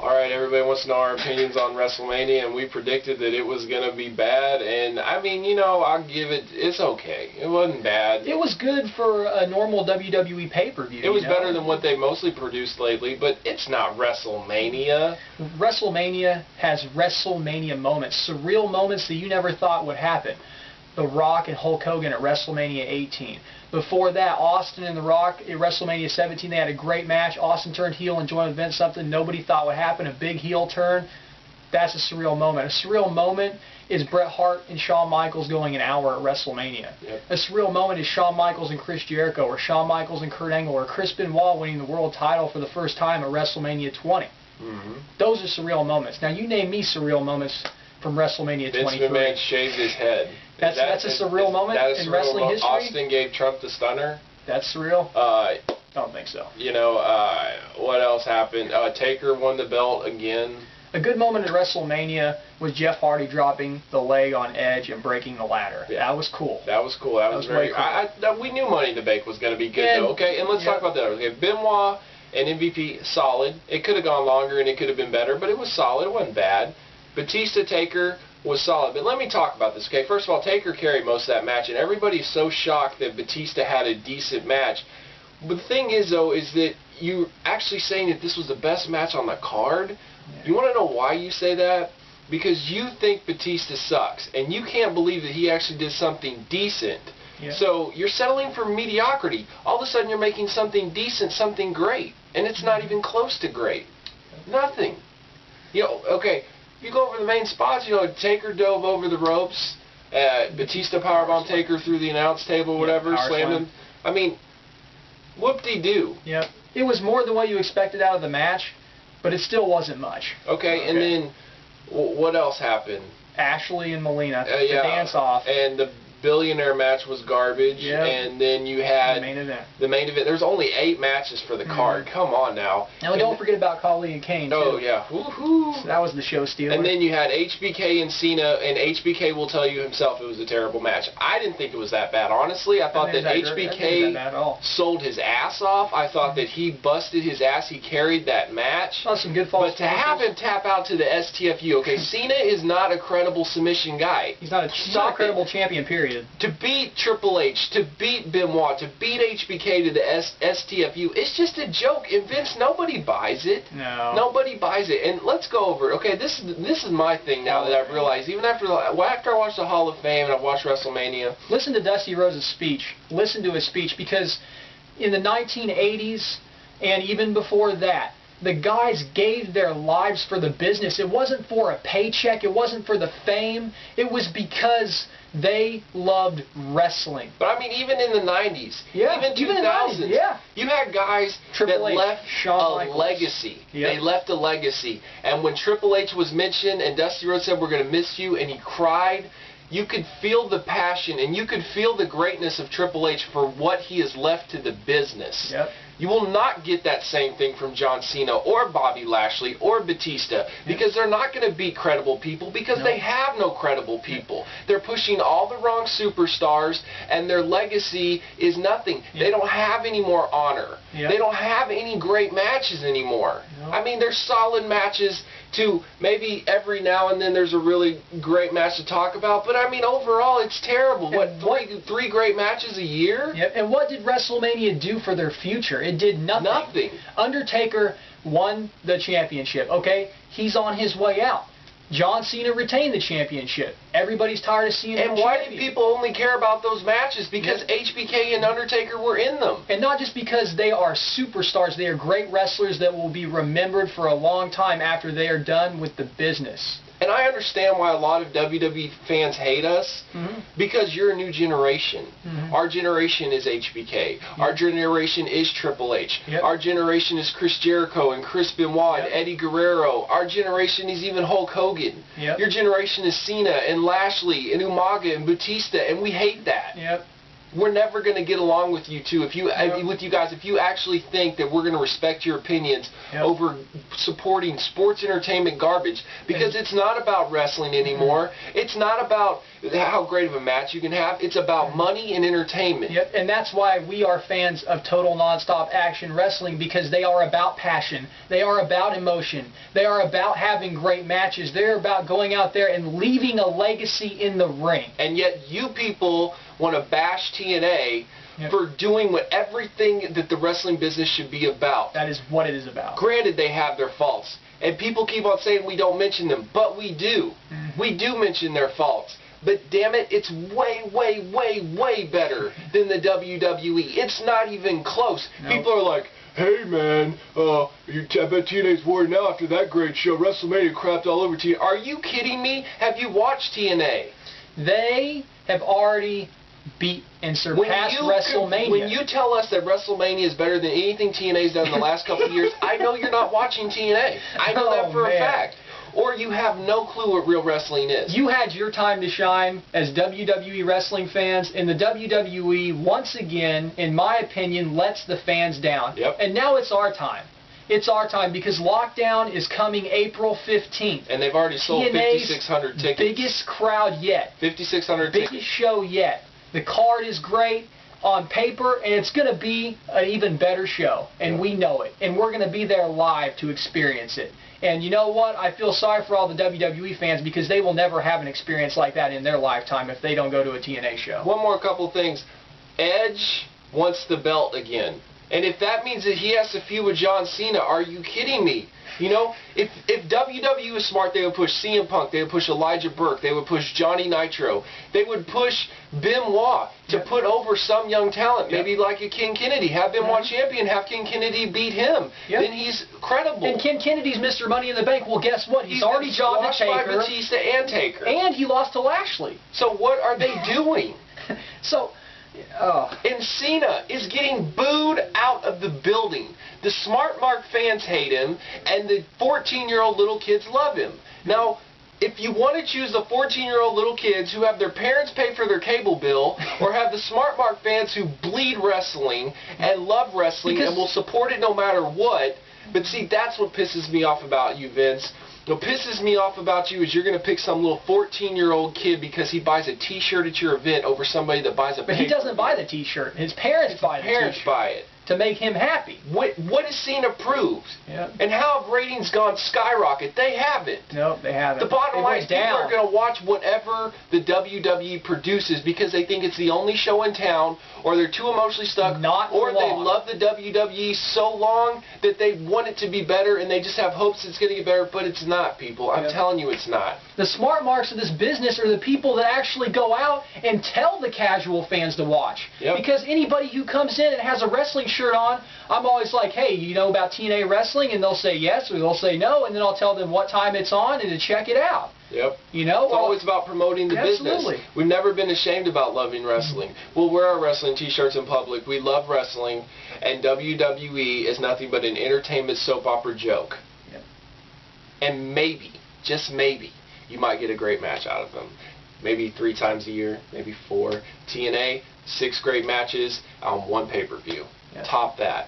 Alright, everybody wants to know our opinions on WrestleMania, and we predicted that it was going to be bad, and I mean, you know, I'll give it, it's okay. It wasn't bad. It was good for a normal WWE pay-per-view. It was better than what they mostly produced lately, but it's not WrestleMania. WrestleMania has WrestleMania moments, surreal moments that you never thought would happen. The Rock and Hulk Hogan at WrestleMania 18. Before that, Austin and The Rock at WrestleMania 17, they had a great match. Austin turned heel and joined Vince, something nobody thought would happen, a big heel turn. That's a surreal moment. A surreal moment is Bret Hart and Shawn Michaels going an hour at WrestleMania. Yep. A surreal moment is Shawn Michaels and Chris Jericho, or Shawn Michaels and Kurt Angle, or Chris Benoit winning the world title for the first time at WrestleMania 20. Those are surreal moments. Now, you name me surreal moments from WrestleMania 23. Vince McMahon shaved his head. That's a surreal moment in wrestling history? Austin gave Trump the stunner. That's surreal? Don't think so. You know, what else happened? Taker won the belt again. A good moment at WrestleMania was Jeff Hardy dropping the leg on Edge and breaking the ladder. Yeah. That was cool. That was cool. That was very cool. We knew Money in the Bank was going to be good, though. Okay, and let's talk about that. Okay, Benoit and MVP, solid. It could have gone longer and it could have been better, but it was solid. It wasn't bad. Batista, Taker was solid. But let me talk about this, okay? First of all, Taker carried most of that match, and everybody's so shocked that Batista had a decent match. But the thing is, though, is that you're actually saying that this was the best match on the card. Yeah. You want to know why you say that? Because you think Batista sucks, and you can't believe that he actually did something decent. Yeah. So you're settling for mediocrity. All of a sudden, you're making something decent, something great, and it's not even close to great. Nothing. You know, okay. You go over the main spots, you know, Taker dove over the ropes, Batista powerbombed Taker through the announce table, whatever, slammed him. I mean, whoop-de-doo. Yep. It was more than what you expected out of the match, but it still wasn't much. Okay, and then what else happened? Ashley and Melina, the dance-off. And the billionaire match was garbage, and then you had the main event. There's only 8 matches for the card. Come on now. And don't forget about Khali and Kane, too. Oh, yeah. Woo-hoo. So that was the show stealer. And then you had HBK and Cena, and HBK will tell you himself it was a terrible match. I didn't think it was that bad, honestly. I thought that HBK sold his ass off. I thought that he busted his ass. He carried that match. Oh, some good false But to have him tap out to the STFU, okay, Cena is not a credible submission guy. He's not a credible champion, period. To beat Triple H, to beat Benoit, to beat HBK to the STFU, it's just a joke. And Vince, nobody buys it. No. Nobody buys it. And let's go over it. Okay, this is my thing now that I've realized. Even after I watched the Hall of Fame and I've watched WrestleMania. Listen to Dusty Rhodes' speech. Listen to his speech, because in the 1980s and even before that, the guys gave their lives for the business. It wasn't for a paycheck. It wasn't for the fame. It was because they loved wrestling. But I mean, even in the 90s, even 2000s, you had guys that left a legacy. They left a legacy. And when Triple H was mentioned and Dusty Rhodes said, "We're going to miss you," and he cried, you could feel the passion and you could feel the greatness of Triple H for what he has left to the business. You will not get that same thing from John Cena or Bobby Lashley or Batista, because they're not going to beat credible people, because they have no credible people. They're pushing all the wrong superstars, and their legacy is nothing. They don't have any more honor. They don't have any great matches anymore. I mean, there's solid matches too. Maybe every now and then there's a really great match to talk about, but I mean, overall, it's terrible. Three great matches a year? And what did WrestleMania do for their future? It did nothing. Nothing. Undertaker won the championship, okay? He's on his way out. John Cena retained the championship. Everybody's tired of seeing him. And why did people only care about those matches? Because HBK and Undertaker were in them. And not just because they are superstars. They are great wrestlers that will be remembered for a long time after they are done with the business. And I understand why a lot of WWE fans hate us, because you're a new generation. Our generation is HBK. Our generation is Triple H. Our generation is Chris Jericho and Chris Benoit and Eddie Guerrero. Our generation is even Hulk Hogan. Your generation is Cena and Lashley and Umaga and Batista, and we hate that. we're never going to get along with you two. If you actually think that we're going to respect your opinions over supporting sports entertainment garbage, because it's not about wrestling anymore. It's not about how great of a match you can have. It's about money and entertainment. Yep, and that's why we are fans of total nonstop action wrestling, because they are about passion. They are about emotion. They are about having great matches. They're about going out there and leaving a legacy in the ring. And yet you people want to bash TNA for doing everything that the wrestling business should be about. That is what it is about. Granted, they have their faults. And people keep on saying we don't mention them, but we do. We do mention their faults. But damn it, it's way, way, way, way better than the WWE. It's not even close. No. People are like, hey man, I bet TNA's worried now after that great show. WrestleMania crapped all over TNA. Are you kidding me? Have you watched TNA? They have already beat and surpassed WrestleMania. When you tell us that WrestleMania is better than anything TNA's done in the last couple of years, I know you're not watching TNA. I know that for a fact. Or you have no clue what real wrestling is. You had your time to shine as WWE wrestling fans, and the WWE, once again, in my opinion, lets the fans down. Yep. And now it's our time. It's our time, because Lockdown is coming April 15th. And they've already sold 5,600 tickets. Biggest crowd yet. 5,600 tickets. Biggest show yet. The card is great on paper, and it's going to be an even better show. And we know it. And we're going to be there live to experience it. And you know what? I feel sorry for all the WWE fans, because they will never have an experience like that in their lifetime if they don't go to a TNA show. One more couple things. Edge wants the belt again. And if that means that he has to feud with John Cena, are you kidding me? You know, if WWE was smart, they would push CM Punk, they would push Elijah Burke, they would push Johnny Nitro, they would push Benoit to put over some young talent, maybe like a Ken Kennedy. Have Benoit champion, have Ken Kennedy beat him. Then he's credible. And Ken Kennedy's Mr. Money in the Bank. Well, guess what? He's already jobbed to Taker. By Batista and Taker. And he lost to Lashley. So what are they doing? And Cena is getting booed out of the building. The Smart Mark fans hate him, and the 14-year-old little kids love him. Now, if you want to choose the 14-year-old little kids who have their parents pay for their cable bill, or have the Smart Mark fans who bleed wrestling and love wrestling and will support it no matter what, but see, that's what pisses me off about you, Vince. What pisses me off about you is you're going to pick some little 14-year-old kid because he buys a T-shirt at your event over somebody that buys a But he doesn't buy the T-shirt. His parents buy the T-shirt. Parents buy it. To make him happy. What has Cena proved? And how have ratings gone skyrocket? They haven't. No, they haven't. The bottom line is people are going to watch whatever the WWE produces because they think it's the only show in town, or they're too emotionally stuck, or they love the WWE so long that they want it to be better and they just have hopes it's going to get better, but it's not, people. I'm telling you it's not. The smart marks of this business are the people that actually go out and tell the casual fans to watch. Because anybody who comes in and has a wrestling shirt on, I'm always like, hey, you know about TNA wrestling? And they'll say yes, or they'll say no, and then I'll tell them what time it's on and to check it out. You know? It's always about promoting the business. We've never been ashamed about loving wrestling. We'll wear our wrestling T-shirts in public. We love wrestling, and WWE is nothing but an entertainment soap opera joke. And maybe, just maybe, you might get a great match out of them. Maybe 3 times a year, maybe 4. TNA, 6 great matches on 1 pay-per-view. Top that.